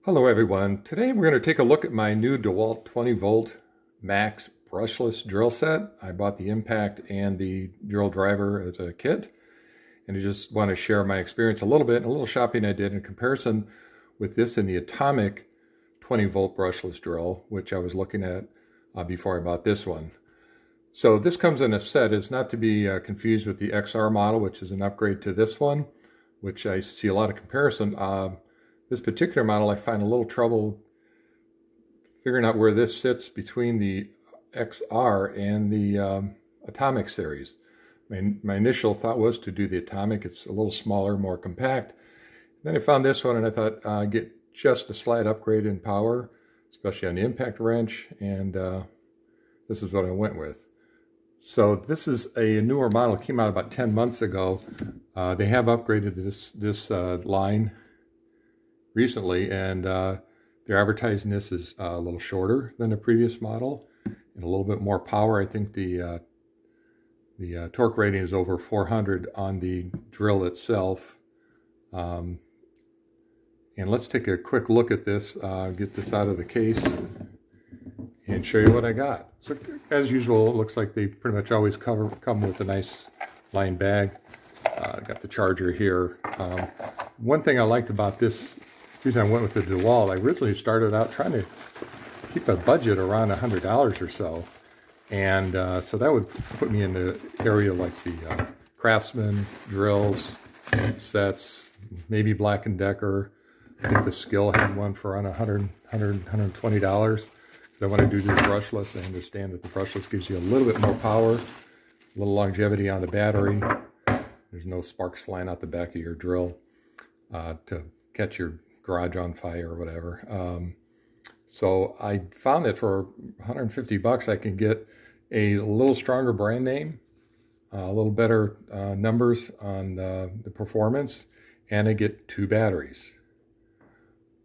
Hello everyone. Today we're going to take a look at my new Dewalt 20 volt max brushless drill set. I bought the impact and the drill driver as a kit, and I just want to share my experience a little bit and a little shopping I did in comparison with this and the Atomic 20 volt brushless drill, which I was looking at before I bought this one. So this comes in a set. It's not to be confused with the XR model, which is an upgrade to this one, which I see a lot of comparison. This particular model, I find a little trouble figuring out where this sits between the XR and the Atomic series. My initial thought was to do the Atomic. It's a little smaller, more compact. Then I found this one and I thought get just a slight upgrade in power, especially on the impact wrench, and this is what I went with. So this is a newer model. It came out about 10 months ago. They have upgraded this line recently, and they're advertising this is a little shorter than the previous model and a little bit more power. I think the torque rating is over 400 on the drill itself. And let's take a quick look at this, get this out of the case and show you what I got. So as usual, it looks like they pretty much always come with a nice lined bag. I got the charger here. One thing I liked about this, the reason I went with the Dewalt, I originally started out trying to keep a budget around $100 or so. And so that would put me in the area like the Craftsman drills, sets, maybe Black & Decker. I think the Skill had one for around $120. So when I do the brushless, I understand that the brushless gives you a little bit more power, a little longevity on the battery. There's no sparks flying out the back of your drill to catch your garage on fire or whatever. So I found that for 150 bucks I can get a little stronger brand name, a little better numbers on the performance, and I get 2 batteries.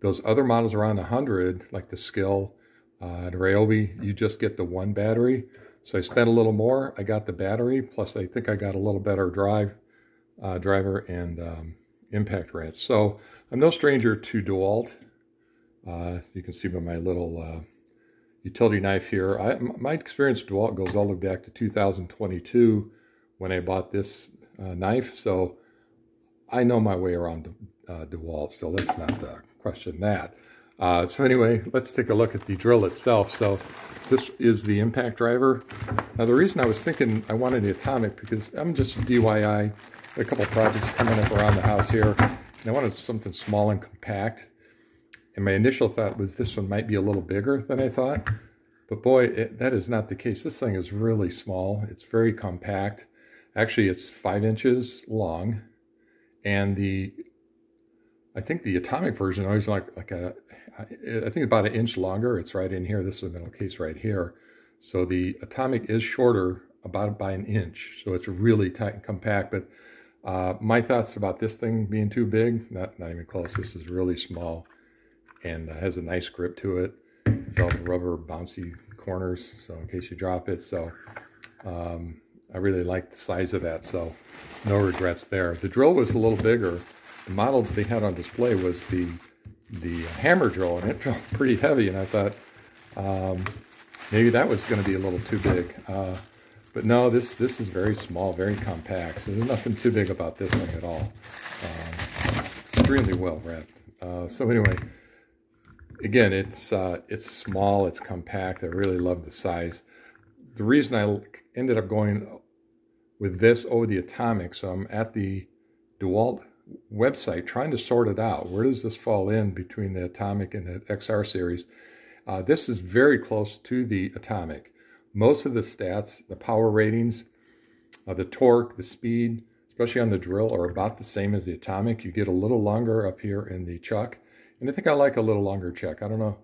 Those other models around 100, like the Skill, the Ryobi, you just get the 1 battery. So I spent a little more. I got the battery, plus I think I got a little better driver and impact wrench. So I'm no stranger to Dewalt. You can see by my little utility knife here. My experience with Dewalt goes all the way back to 2022 when I bought this knife. So I know my way around Dewalt, so let's not question that. So anyway, let's take a look at the drill itself. So this is the impact driver. Now the reason I was thinking I wanted the Atomic, because I'm just DIY, a couple projects coming up around the house here, and I wanted something small and compact. And my initial thought was this one might be a little bigger than I thought, but boy, that is not the case. This thing is really small. It's very compact. Actually, it's 5 inches long, and I think the Atomic version always I think about 1 inch longer. It's right in here. This is the middle case right here. So the Atomic is shorter about by 1 inch. So it's really tight and compact. But my thoughts about this thing being too big, not even close. This is really small and has a nice grip to it. It's all rubber bouncy corners, so in case you drop it. So I really like the size of that. So no regrets there. The drill was a little bigger. The model they had on display was the hammer drill, and it felt pretty heavy, and I thought maybe that was going to be a little too big. But no, this is very small, very compact, so there's nothing too big about this thing at all. Extremely well wrapped. So anyway, again, it's small, it's compact. I really love the size. The reason I ended up going with this over the Atomic, so I'm at the Dewalt website trying to sort it out. Where does this fall in between the Atomic and the XR series? This is very close to the Atomic. Most of the stats, the power ratings, the torque, the speed, especially on the drill, are about the same as the Atomic. You get a little longer up here in the chuck, and I think I like a little longer chuck. I don't know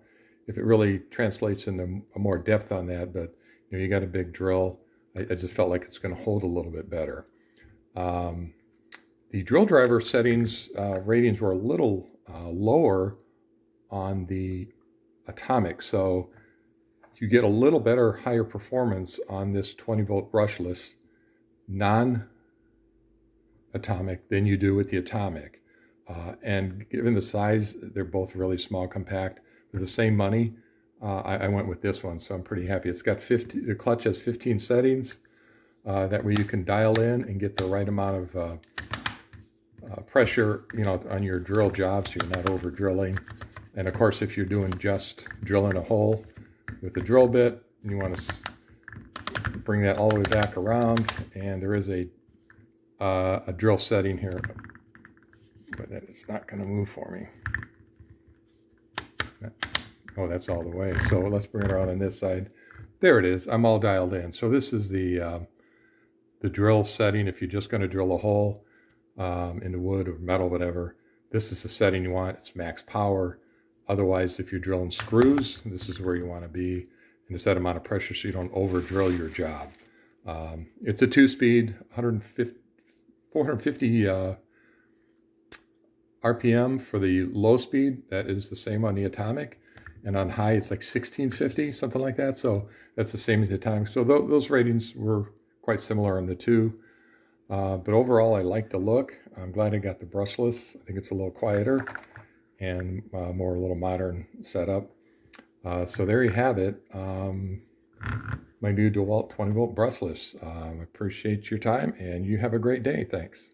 if it really translates into a more depth on that, but you got a big drill. I just felt like it's going to hold a little bit better. The drill driver settings ratings were a little lower on the Atomic, so you get a little better, higher performance on this 20 volt brushless non-Atomic than you do with the Atomic. And given the size, they're both really small, compact. For the same money, I went with this one, so I'm pretty happy. It's got the clutch has 15 settings. That way you can dial in and get the right amount of pressure, on your drill job, so you're not over drilling. And of course, if you're doing just drilling a hole with a drill bit, you want to bring that all the way back around. And there is a drill setting here, but that it's not going to move for me. Oh, that's all the way. So let's bring it around on this side. There it is. I'm all dialed in. So this is the drill setting. If you're just going to drill a hole into wood or metal, whatever, this is the setting you want. It's max power. Otherwise, if you're drilling screws, this is where you want to be in a set amount of pressure so you don't over drill your job. It's a 2-speed, 450 RPM for the low speed. That is the same on the Atomic. And on high, it's like 1650, something like that. So that's the same as the Atomic. So those ratings were quite similar on the two. But overall, I like the look. I'm glad I got the brushless. I think it's a little quieter and more a little modern setup. So there you have it. My new Dewalt 20 volt brushless. I appreciate your time, and you have a great day. Thanks.